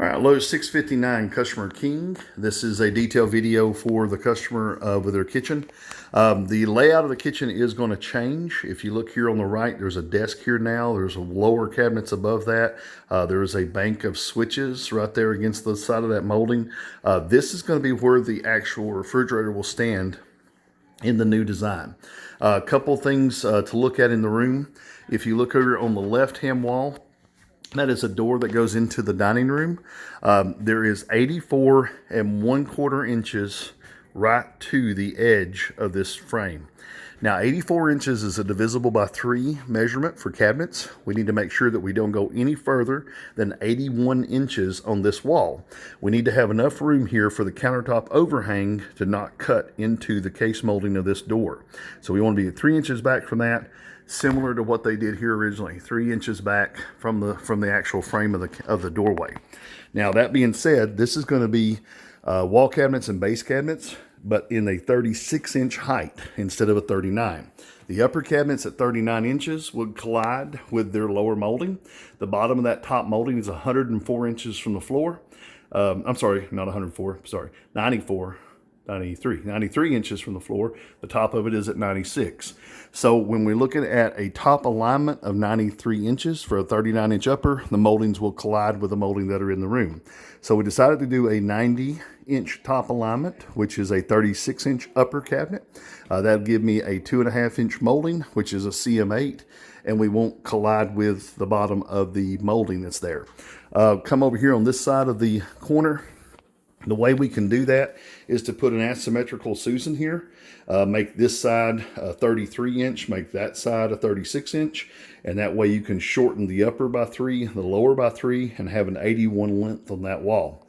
All right, Lowe's 659 Customer King. This is a detailed video for the customer with their kitchen. The layout of the kitchen is going to change. If you look here on the right, there's a desk here now. There's lower cabinets above that. There is a bank of switches right there against the side of that molding. This is going to be where the actual refrigerator will stand in the new design. A couple things to look at in the room. If you look over on the left-hand wall, that is a door that goes into the dining room. There is 84 and 1/4 inches right to the edge of this frame. Now, 84 inches is a divisible by 3 measurement for cabinets. We need to make sure that we don't go any further than 81 inches on this wall. We need to have enough room here for the countertop overhang to not cut into the case molding of this door. So we want to be 3 inches back from that, similar to what they did here originally, 3 inches back from the actual frame of the doorway. Now, that being said, this is going to be wall cabinets and base cabinets, but in a 36-inch height instead of a 39. The upper cabinets at 39 inches would collide with their lower molding. The bottom of that top molding is 104 inches from the floor. I'm sorry, not 104, sorry, 93 inches from the floor. The top of it is at 96. So when we're looking at a top alignment of 93 inches for a 39-inch upper, the moldings will collide with the molding that are in the room. So we decided to do a 90-inch top alignment, which is a 36-inch upper cabinet. That'll give me a 2.5-inch molding, which is a CM8, and we won't collide with the bottom of the molding that's there. Come over here on this side of the corner. The way we can do that is to put an asymmetrical Susan here, make this side a 33-inch, make that side a 36-inch, and that way you can shorten the upper by 3, the lower by 3, and have an 81 length on that wall.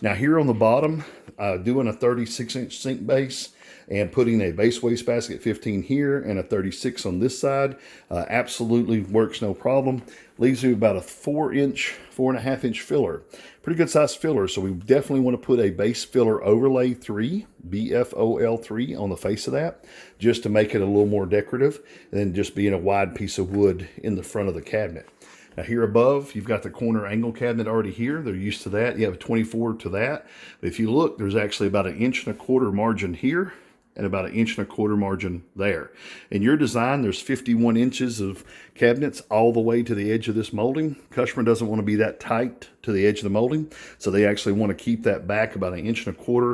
Now here on the bottom, doing a 36-inch sink base and putting a base wastebasket 15 here and a 36 on this side absolutely works, no problem. Leaves you about a 4.5-inch filler. Pretty good size filler, so we definitely want to put a base filler overlay 3, BFOL3, on the face of that, just to make it a little more decorative than just being a wide piece of wood in the front of the cabinet. Now here above, you've got the corner angle cabinet already here. They're used to that. You have a 24 to that. But if you look, there's actually about 1.25 inch margin here and about 1.25 inch margin there. In your design, there's 51 inches of cabinets all the way to the edge of this molding. Customer doesn't want to be that tight to the edge of the molding, so they actually want to keep that back about 1.25 inches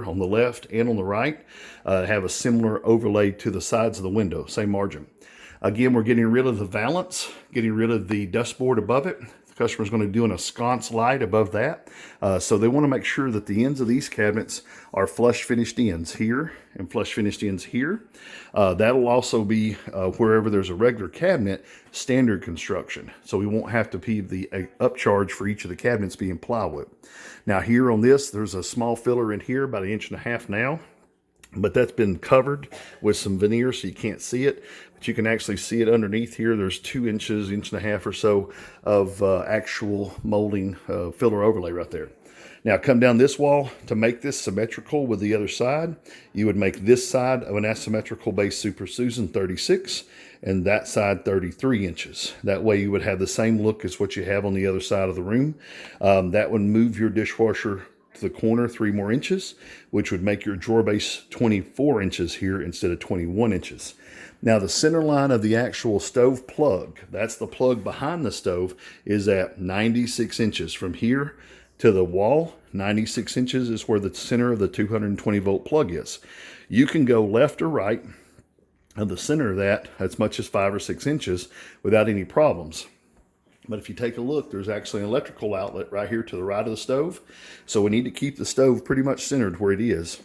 on the left and on the right. Have a similar overlay to the sides of the window, same margin. Again, we're getting rid of the valance, getting rid of the dustboard above it. The customer's going to do an ensconce light above that. So they want to make sure that the ends of these cabinets are flush finished ends here and flush finished ends here. That'll also be wherever there's a regular cabinet, standard construction. So we won't have to pay the upcharge for each of the cabinets being plywood. Now here on this, there's a small filler in here, about 1.5 inches now. But that's been covered with some veneer so you can't see it, but you can actually see it underneath here. There's 2 inches, 1.5 inches or so of actual molding filler overlay right there. Now come down this wall. To make this symmetrical with the other side, you would make this side of an asymmetrical base Super Susan 36 and that side 33 inches. That way you would have the same look as what you have on the other side of the room. That would move your dishwasher to the corner 3 more inches, which would make your drawer base 24 inches here instead of 21 inches. Now the center line of the actual stove plug, that's the plug behind the stove, is at 96 inches. From here to the wall, 96 inches is where the center of the 220 volt plug is. You can go left or right of the center of that as much as 5 or 6 inches without any problems. But if you take a look, there's actually an electrical outlet right here to the right of the stove. So we need to keep the stove pretty much centered where it is.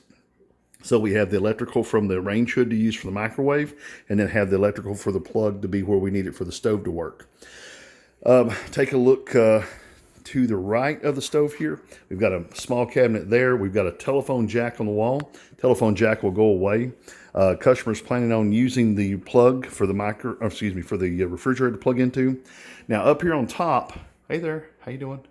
So we have the electrical from the range hood to use for the microwave, and then have the electrical for the plug to be where we need it for the stove to work. Take a look to the right of the stove here. We've got a small cabinet there. We've got a telephone jack on the wall. Telephone jack will go away. Customer's planning on using the plug for the refrigerator to plug into. Now up here on top, hey there, how you doing?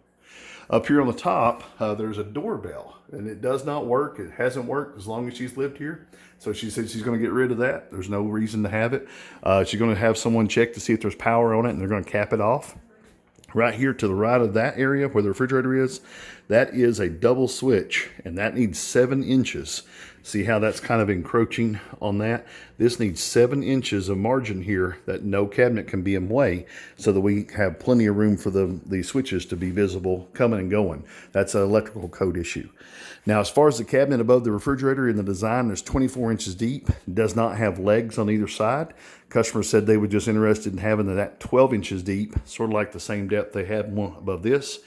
Up here on the top, there's a doorbell, and it does not work. It hasn't worked as long as she's lived here. So she said she's going to get rid of that. There's no reason to have it. She's going to have someone check to see if there's power on it, and they're going to cap it off. Right here to the right of that area where the refrigerator is, that is a double switch, and that needs 7 inches. See how that's kind of encroaching on that? This needs 7 inches of margin here that no cabinet can be in way, so that we have plenty of room for the switches to be visible coming and going. That's an electrical code issue. Now, as far as the cabinet above the refrigerator in the design, there's 24 inches deep, does not have legs on either side. Customers said they were just interested in having that 12 inches deep, sort of like the same depth they had one above this.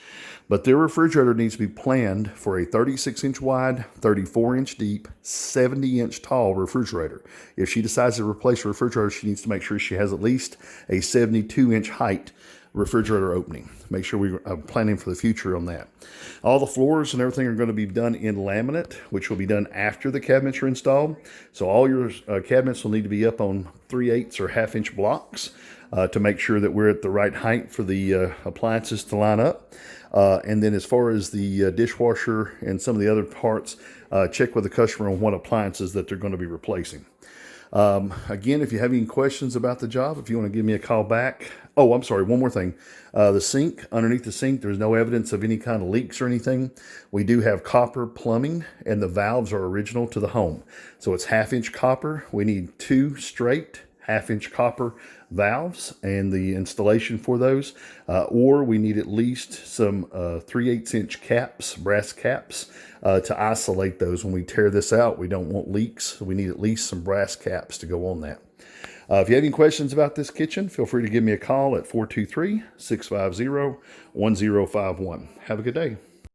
But their refrigerator needs to be planned for a 36-inch wide, 34-inch deep, 70-inch tall refrigerator. If she decides to replace her refrigerator, she needs to make sure she has at least a 72-inch height refrigerator opening. Make sure we are planning for the future on that. All the floors and everything are going to be done in laminate, which will be done after the cabinets are installed. So all your cabinets will need to be up on 3/8 or half-inch blocks to make sure that we're at the right height for the appliances to line up. And then as far as the dishwasher and some of the other parts, check with the customer on what appliances that they're going to be replacing. Again, if you have any questions about the job, if you want to give me a call back. Oh, I'm sorry, one more thing. The sink, underneath the sink, there's no evidence of any kind of leaks or anything. We do have copper plumbing, and the valves are original to the home. So it's 1/2-inch copper. We need 2 straight 1/2-inch copper valves and the installation for those, or we need at least some 3/8-inch caps, brass caps, to isolate those. When we tear this out, we don't want leaks, so we need at least some brass caps to go on that. If you have any questions about this kitchen, feel free to give me a call at 423-650-1051. Have a good day.